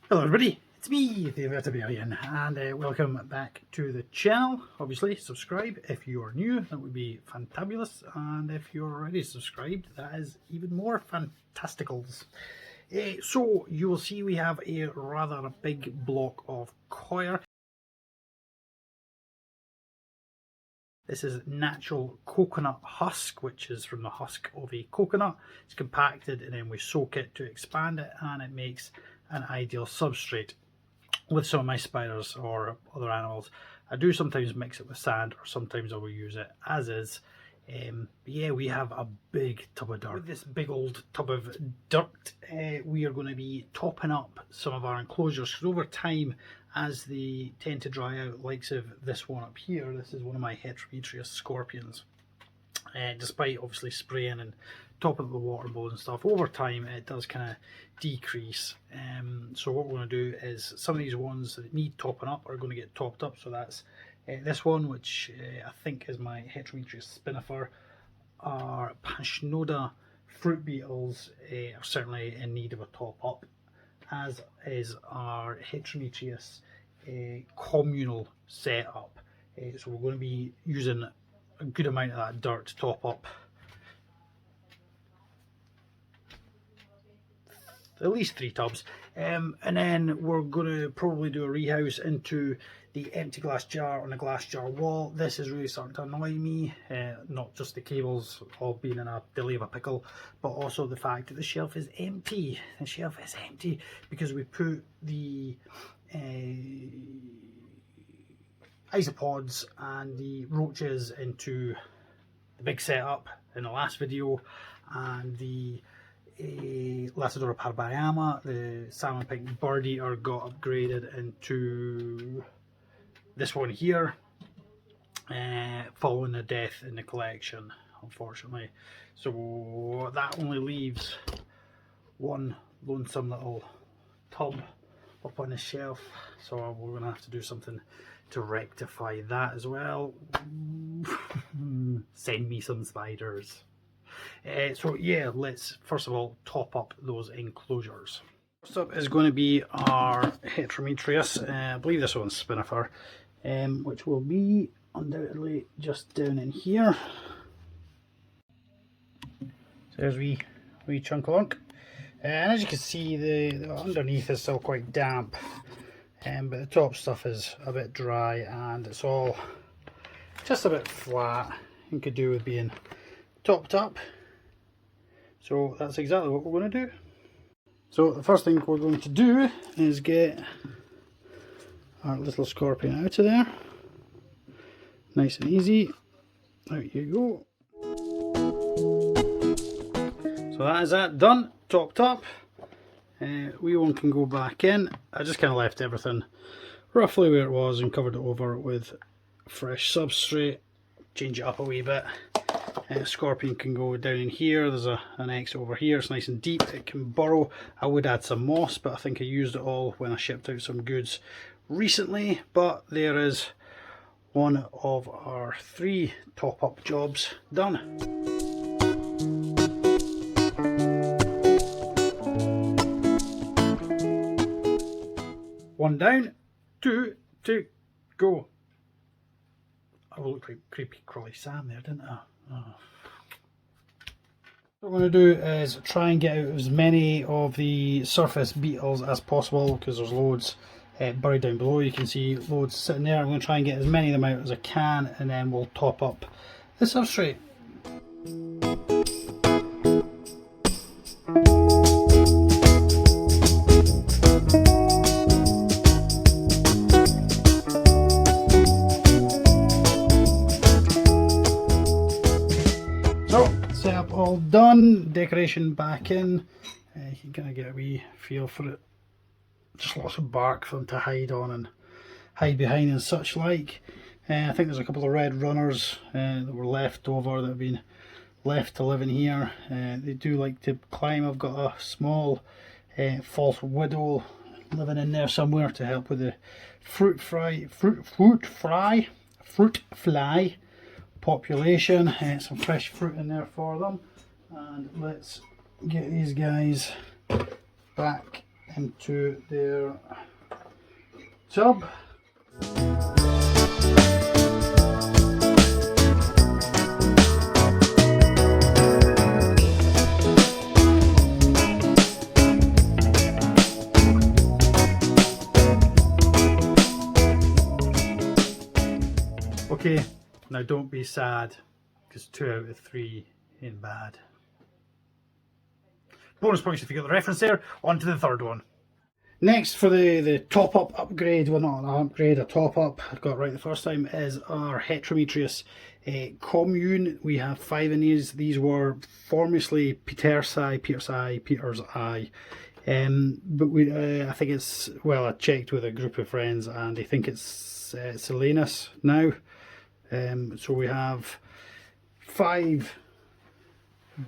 Hello everybody, it's me, the Veterinarian, and welcome back to the channel. Obviously, subscribe if you are new, that would be fantabulous, and if you're already subscribed, that is even more fantasticals. So, you will see we have a rather big block of coir. This is natural coconut husk, which is from the husk of a coconut. It's compacted and then we soak it to expand it, and it makes an ideal substrate with some of my spiders or other animals. I do sometimes mix it with sand, or sometimes I will use it as is. But yeah, we have a big tub of dirt. With this big old tub of dirt, we are going to be topping up some of our enclosures, because over time, as they tend to dry out, likes of this one up here, this is one of my hetrometrus scorpions. Despite obviously spraying and topping up the water bowl and stuff, over time it does kind of decrease. So what we're going to do is some of these ones that need topping up are going to get topped up. So that's this one, which I think is my hetrometrus spinifer. Our Pachnoda fruit beetles are certainly in need of a top up, as is our hetrometrus communal setup. So we're going to be using a good amount of that dirt to top up at least 3 tubs, and then we're going to probably do a rehouse into the empty glass jar on the glass jar wall. This is really starting to annoy me, not just the cables all being in a delay of a pickle, but also the fact that the shelf is empty. The shelf is empty because we put the isopods and the roaches into the big setup in the last video, and the Lacidora parbayama, the salmon pink bird eater, got upgraded into this one here, following the death in the collection, unfortunately. So that only leaves one lonesome little tub up on the shelf, so we're going to have to do something to rectify that as well. Send me some spiders. So yeah, let's first of all top up those enclosures. First up is going to be our hetrometrus. I believe this one's spinifer, which will be undoubtedly just down in here. So there's a wee chunk of lunk. And as you can see, the underneath is still quite damp, but the top stuff is a bit dry, and it's all just a bit flat and could do with being topped up. So that's exactly what we're going to do. So the first thing we're going to do is get our little scorpion out of there. Nice and easy. Out you go. So that is that done, topped up. Wee one can go back in. I just kind of left everything roughly where it was and covered it over with fresh substrate. Change it up a wee bit. Scorpion can go down in here. There's an exit over here. It's nice and deep. It can burrow. I would add some moss, but I think I used it all when I shipped out some goods recently. But there is one of our 3 top-up jobs done. One down, 2 to go. I looked like creepy crawly Sam there, didn't I? Oh. What I'm going to do is try and get out as many of the surface beetles as possible, because there's loads buried down below. You can see loads sitting there. I'm going to try and get as many of them out as I can, and then we'll top up the substrate. Setup all done, decoration back in. You can kind of get a wee feel for it. Just lots of bark for them to hide on and hide behind and such like. I think there's a couple of red runners that were left over, that have been left to live in here. They do like to climb. I've got a small false widow living in there somewhere to help with the fruit fly population. Some fresh fruit in there for them, and let's get these guys back into their tub. Okay, now don't be sad, because 2 out of 3 ain't bad. Bonus points if you got the reference there. On to the third one. Next for the top-up upgrade, well not an upgrade, a top-up, I got it right the first time, is our hetrometrus commune. We have 5 in these. These were formerly Peter's eye, but I think it's, well, I checked with a group of friends and they think it's Selenus now. So we have 5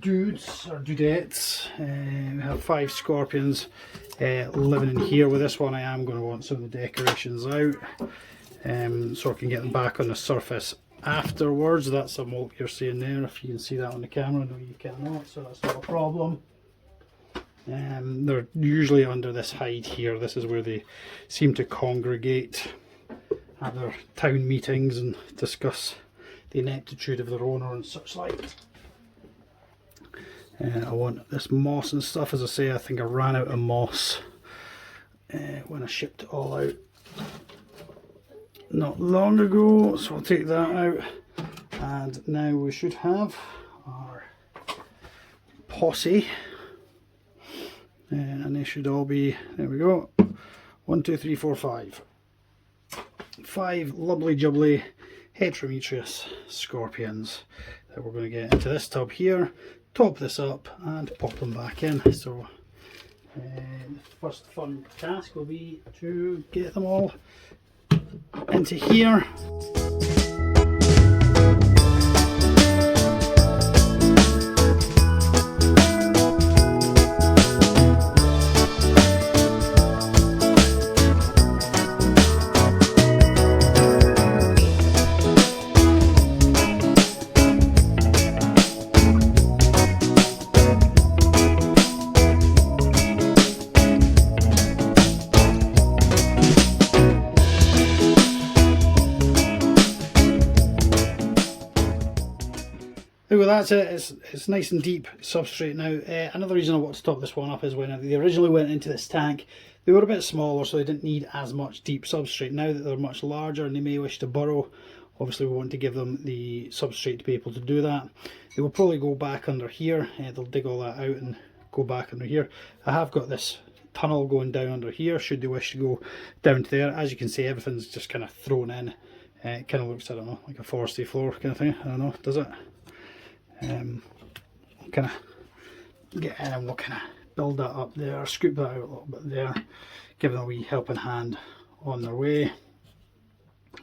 dudes or dudettes. We have 5 scorpions living in here. With this one I am going to want some of the decorations out, so I can get them back on the surface afterwards. That's a mold you're seeing there, if you can see that on the camera. No, you cannot, so that's not a problem. They're usually under this hide here. This is where they seem to congregate, have their town meetings and discuss the ineptitude of their owner and such like. I want this moss and stuff. As I say, I think I ran out of moss when I shipped it all out not long ago, so I'll take that out. And now we should have our posse, and they should all be, there we go, 1, 2, 3, 4, 5. 5 lovely jubbly hetrometrus scorpions that we're going to get into this tub here, top this up and pop them back in. So the first fun task will be to get them all into here. Well, that's it. It's nice and deep substrate now. Another reason I want to top this one up is when they originally went into this tank, they were a bit smaller, so they didn't need as much deep substrate. Now that they're much larger and they may wish to burrow, obviously we want to give them the substrate to be able to do that. They will probably go back under here. They'll dig all that out and go back under here. I have got this tunnel going down under here should they wish to go down to there. As you can see, everything's just kind of thrown in. It kind of looks, I don't know, like a forestry floor kind of thing. I don't know, does it? Kind of get in and we'll kind of build that up there, scoop that out a little bit there, give them a wee helping hand on their way.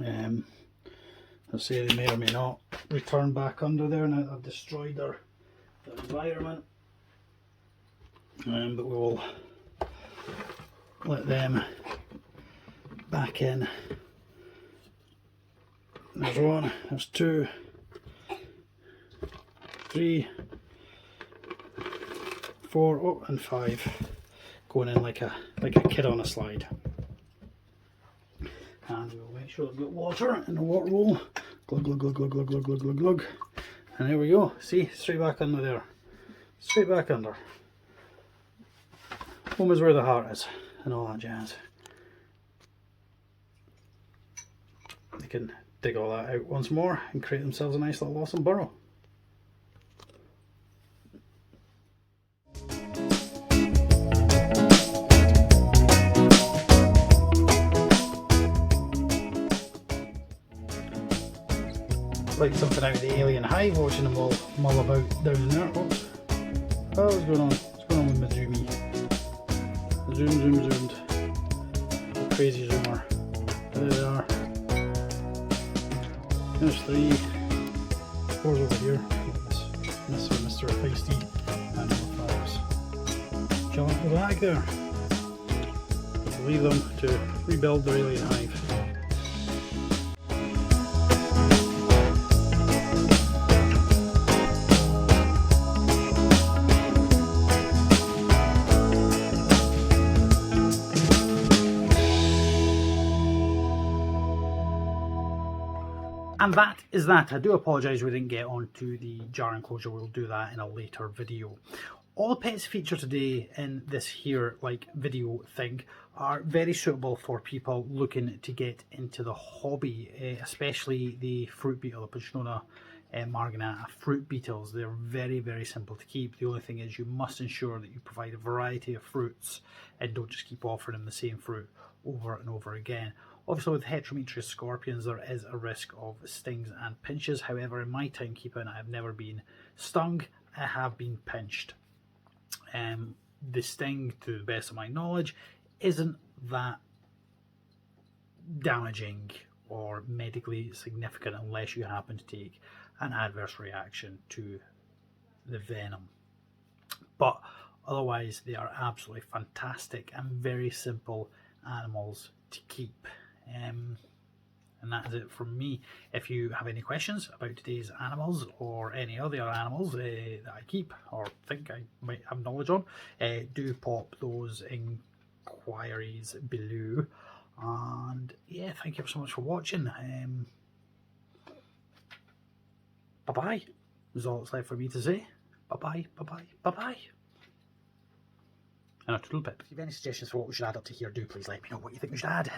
I'll say they may or may not return back under there now that I've destroyed their environment, but we will let them back in. There's 1, there's 2, 3, 4, oh, and 5, going in like a kid on a slide. And we'll make sure they've got water in the water bowl. Glug glug glug glug glug glug glug glug glug. And there we go. See, straight back under there. Straight back under. Home is where the heart is, and all that jazz. They can dig all that out once more and create themselves a nice little awesome burrow. Like something out of the alien hive, watching them all mull about down in there. Oops. Oh, what's going on? What's going on with my zoomy? Zoomed. The crazy zoomer. There they are. There's 3. 4's over here. This Mr. Feisty. And 5's chilling at the back there. We'll leave them to rebuild their alien hive. And that is that. I do apologise we didn't get onto the jar enclosure. We'll do that in a later video. All the pets featured today in this here video thing are very suitable for people looking to get into the hobby, especially the fruit beetle, the Pachnoda marginata fruit beetles. They're very, very simple to keep. The only thing is you must ensure that you provide a variety of fruits and don't just keep offering them the same fruit over and over again. Obviously with hetrometrus scorpions there is a risk of stings and pinches. However, in my time keeping I have never been stung, I have been pinched. The sting, to the best of my knowledge, isn't that damaging or medically significant unless you happen to take an adverse reaction to the venom. But otherwise they are absolutely fantastic and very simple animals to keep. And that is it from me. If you have any questions about today's animals or any other animals that I keep or think I might have knowledge on, do pop those inquiries below. And yeah, thank you so much for watching. Bye bye is all that's left for me to say. Bye bye, bye bye, bye bye. And a toodle pip. If you have any suggestions for what we should add up to here, do please let me know what you think we should add.